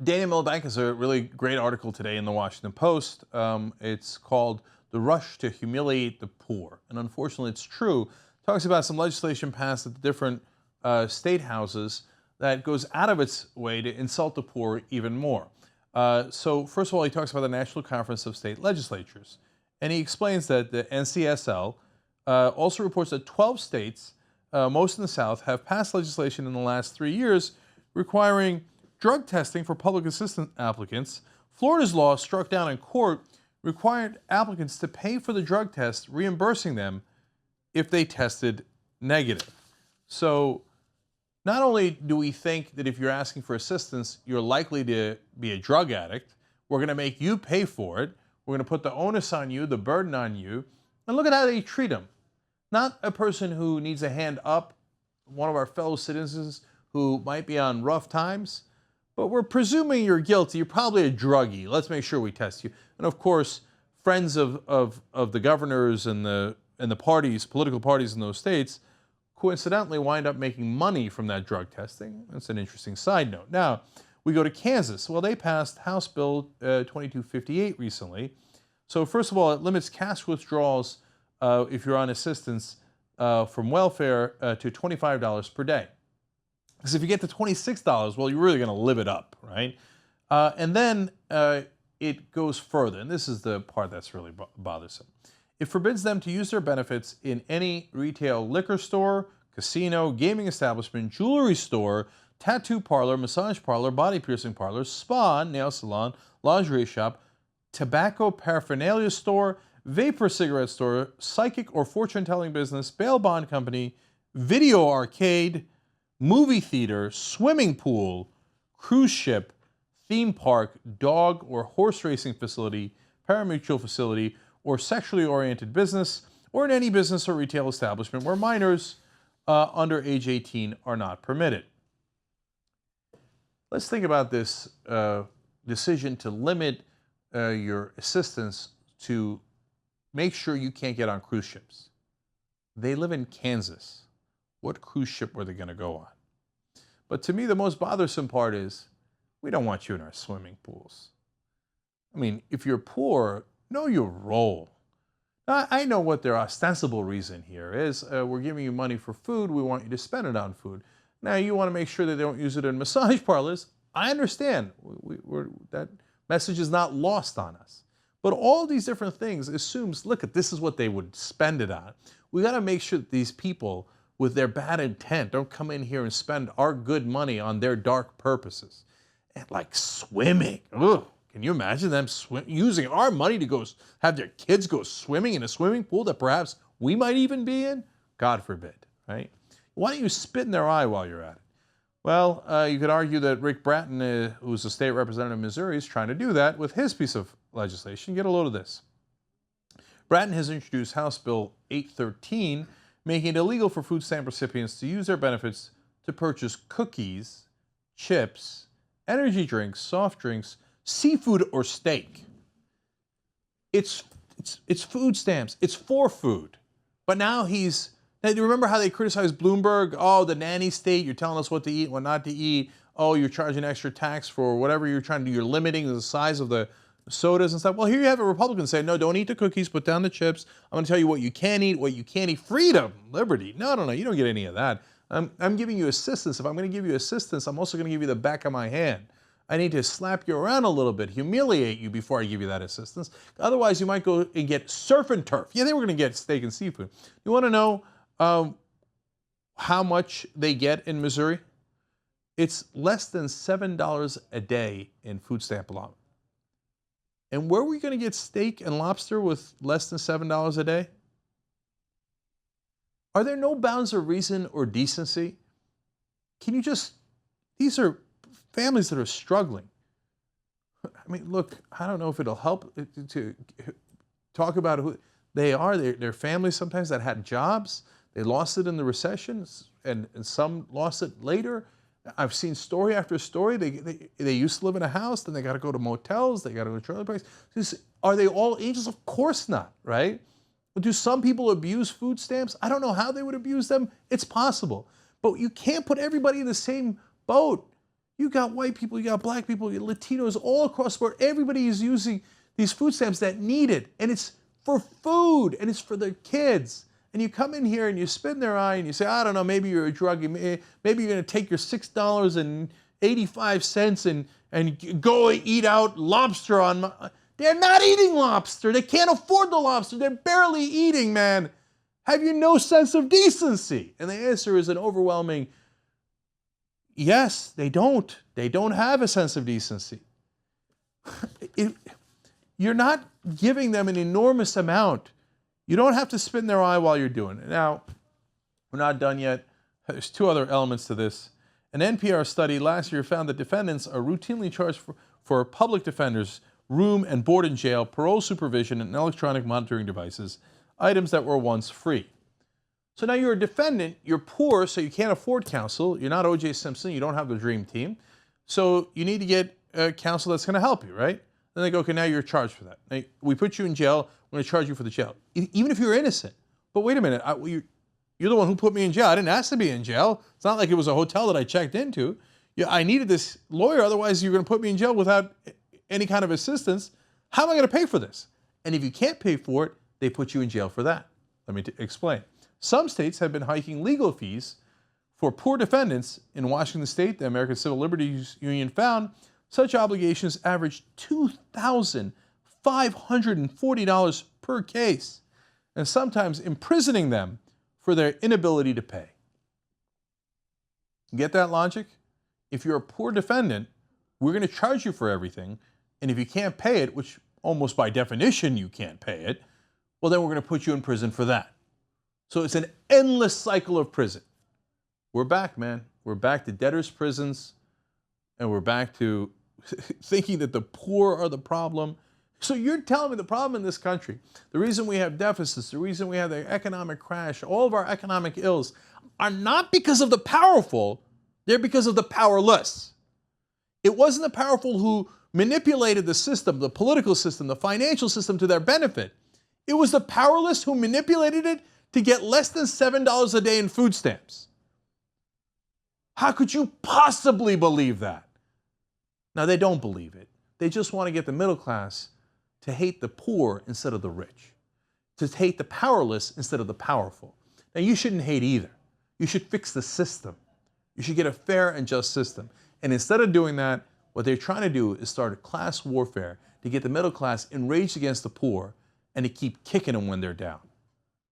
Daniel Milbank has a really great article today in the Washington Post. It's called "The Rush to Humiliate the Poor," and unfortunately, it's true. Talks about some legislation passed at the different state houses that goes out of its way to insult the poor even more. So, first of all, he talks about the National Conference of State Legislatures, and he explains that the NCSL also reports that 12 states, most in the South, have passed legislation in the last 3 years requiring drug testing for public assistance applicants. Florida's law, struck down in court, required applicants to pay for the drug test, reimbursing them if they tested negative. So not only do we think that if you're asking for assistance, you're likely to be a drug addict, we're going to make you pay for it. We're going to put the onus on you, the burden on you. And look at how they treat them. Not a person who needs a hand up, one of our fellow citizens who might be on rough times, but we're presuming you're guilty. You're probably a druggie. Let's make sure we test you. And of course, friends of the governors and the parties, political parties in those states, coincidentally wind up making money from that drug testing. That's an interesting side note. Now, we go to Kansas. Well, they passed House Bill 2258 recently. So first of all, it limits cash withdrawals if you're on assistance from welfare to $25 per day. Because if you get to $26, well, you're really going to live it up, right? And then it goes further, and this is the part that's really bothersome. It forbids them to use their benefits in any retail liquor store, casino, gaming establishment, jewelry store, tattoo parlor, massage parlor, body piercing parlor, spa, nail salon, lingerie shop, tobacco paraphernalia store, vapor cigarette store, psychic or fortune-telling business, bail bond company, video arcade, movie theater, swimming pool, cruise ship, theme park, dog or horse racing facility, parimutuel facility, or sexually oriented business, or in any business or retail establishment where minors under age 18 are not permitted. Let's think about this decision to limit your assistance to make sure you can't get on cruise ships. They live in Kansas. What cruise ship were they going to go on? But to me, the most bothersome part is we don't want you in our swimming pools. I mean, if you're poor, know your role. Now, I know what their ostensible reason here is. We're giving you money for food. We want you to spend it on food. Now, you want to make sure that they don't use it in massage parlors. I understand. That message is not lost on us. But all these different things assumes, look, this is what they would spend it on. We got to make sure that these people with their bad intent don't come in here and spend our good money on their dark purposes. And like swimming. Ugh. Can you imagine them using our money to go have their kids go swimming in a swimming pool that perhaps we might even be in? God forbid, right? Why don't you spit in their eye while you're at it? Well, you could argue that Rick Brattin, who's a state representative of Missouri, is trying to do that with his piece of legislation. Get a load of this. Brattin has introduced House Bill 813, making it illegal for food stamp recipients to use their benefits to purchase cookies, chips, energy drinks, soft drinks, seafood, or steak. It's food stamps. It's for food. But now you remember how they criticized Bloomberg? Oh, the nanny state, you're telling us what to eat, what not to eat. Oh, you're charging extra tax for whatever you're trying to do. You're limiting the size of the sodas and stuff. Well, here you have a Republican saying, no, don't eat the cookies, put down the chips. I'm going to tell you what you can eat, what you can't eat. Freedom, liberty. No, you don't get any of that. I'm giving you assistance. If I'm going to give you assistance, I'm also going to give you the back of my hand. I need to slap you around a little bit, humiliate you before I give you that assistance. Otherwise, you might go and get surf and turf. Yeah, they were going to get steak and seafood. You want to know how much they get in Missouri? It's less than $7 a day in food stamp allowance. And where are we going to get steak and lobster with less than $7 a day? Are there no bounds of reason or decency? These are families that are struggling. I mean, look, I don't know if it'll help to talk about who they are. They're families sometimes that had jobs. They lost it in the recession, and some lost it later. I've seen story after story. They used to live in a house, then they got to go to motels, they got to go to trailer parks. Are they all angels? Of course not, right? But do some people abuse food stamps? I don't know how they would abuse them. It's possible. But you can't put everybody in the same boat. You got white people, you got black people, you got Latinos all across the board. Everybody is using these food stamps that need it. And it's for food and it's for their kids. And you come in here and you spin their eye and you say, I don't know, maybe you're a druggie. Maybe you're going to take your $6.85 and go eat out lobster on. They're not eating lobster. They can't afford the lobster. They're barely eating, man. Have you no sense of decency? And the answer is an overwhelming yes, they don't. They don't have a sense of decency. You're not giving them an enormous amount. You don't have to spin their eye while you're doing it. Now, we're not done yet. There's two other elements to this. An NPR study last year found that defendants are routinely charged for public defenders, room and board in jail, parole supervision, and electronic monitoring devices, items that were once free. So now you're a defendant, you're poor, so you can't afford counsel. You're not O.J. Simpson, you don't have the dream team. So you need to get counsel that's going to help you, right? Then they go, okay, now you're charged for that. Now, we put you in jail, we're going to charge you for the jail. Even if you're innocent. But wait a minute, you're the one who put me in jail. I didn't ask to be in jail. It's not like it was a hotel that I checked into. I needed this lawyer, otherwise you're going to put me in jail without any kind of assistance. How am I going to pay for this? And if you can't pay for it, they put you in jail for that. Let me explain. Some states have been hiking legal fees for poor defendants. In Washington State, the American Civil Liberties Union found such obligations average $2,540 per case, and sometimes imprisoning them for their inability to pay. Get that logic? If you're a poor defendant, we're going to charge you for everything, and if you can't pay it, which almost by definition you can't pay it, well then we're going to put you in prison for that. So it's an endless cycle of prison. We're back, man. We're back to debtors' prisons, and we're back to thinking that the poor are the problem. So you're telling me the problem in this country, the reason we have deficits, the reason we have the economic crash, all of our economic ills, are not because of the powerful, they're because of the powerless. It wasn't the powerful who manipulated the system, the political system, the financial system to their benefit. It was the powerless who manipulated it to get less than $7 a day in food stamps. How could you possibly believe that? Now, they don't believe it. They just want to get the middle class to hate the poor instead of the rich, to hate the powerless instead of the powerful. Now, you shouldn't hate either. You should fix the system. You should get a fair and just system. And instead of doing that, what they're trying to do is start a class warfare to get the middle class enraged against the poor and to keep kicking them when they're down.